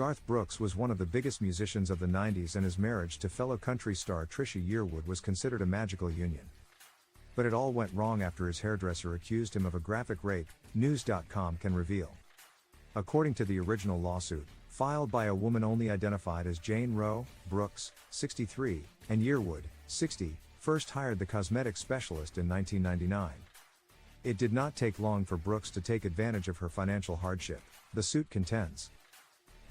Garth Brooks was one of the biggest musicians of the 90s, and his marriage to fellow country star Trisha Yearwood was considered a magical union. But it all went wrong after his hairdresser accused him of a graphic rape, news.com can reveal. According to the original lawsuit, filed by a woman only identified as Jane Roe, Brooks, 63, and Yearwood, 60, first hired the cosmetic specialist in 1999. It did not take long for Brooks to take advantage of her financial hardship, the suit contends.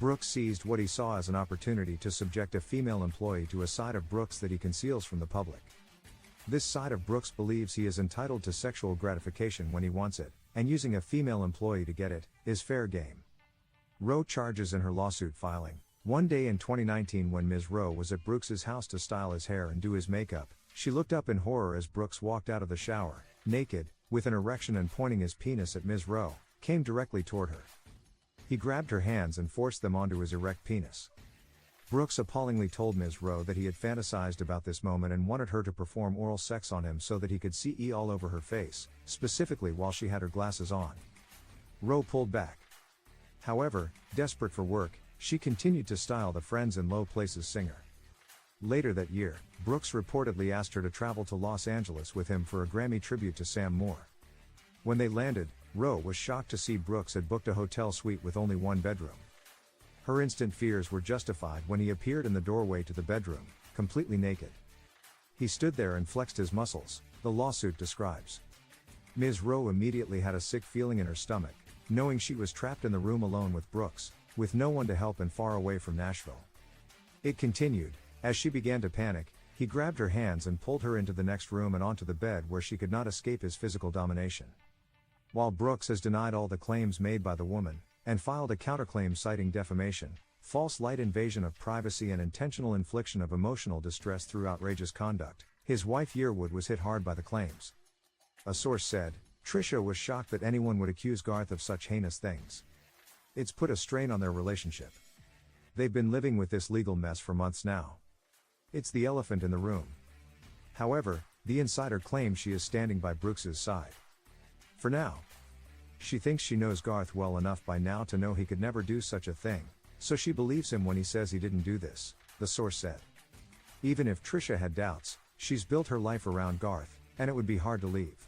Brooks seized what he saw as an opportunity to subject a female employee to a side of Brooks that he conceals from the public. This side of Brooks believes he is entitled to sexual gratification when he wants it, and using a female employee to get it is fair game. Roe charges in her lawsuit filing, one day in 2019 when Ms. Roe was at Brooks's house to style his hair and do his makeup, she looked up in horror as Brooks walked out of the shower, naked, with an erection and pointing his penis at Ms. Roe, came directly toward her. He grabbed her hands and forced them onto his erect penis. Brooks appallingly told Ms. Roe that he had fantasized about this moment and wanted her to perform oral sex on him so that he could see all over her face, specifically while she had her glasses on. Roe pulled back. However, desperate for work, she continued to style the Friends in Low Places singer. Later that year, Brooks reportedly asked her to travel to Los Angeles with him for a Grammy tribute to Sam Moore. When they landed, Roe was shocked to see Brooks had booked a hotel suite with only one bedroom. Her instant fears were justified when he appeared in the doorway to the bedroom, completely naked. He stood there and flexed his muscles, the lawsuit describes. Ms. Roe immediately had a sick feeling in her stomach, knowing she was trapped in the room alone with Brooks, with no one to help and far away from Nashville. It continued, as she began to panic, he grabbed her hands and pulled her into the next room and onto the bed where she could not escape his physical domination. While Brooks has denied all the claims made by the woman, and filed a counterclaim citing defamation, false light, invasion of privacy and intentional infliction of emotional distress through outrageous conduct, his wife Yearwood was hit hard by the claims. A source said, "Trisha was shocked that anyone would accuse Garth of such heinous things. It's put a strain on their relationship. They've been living with this legal mess for months now. It's the elephant in the room." However, the insider claims she is standing by Brooks's side. For now. She thinks she knows Garth well enough by now to know he could never do such a thing, so she believes him when he says he didn't do this, the source said. Even if Trisha had doubts, she's built her life around Garth, and it would be hard to leave.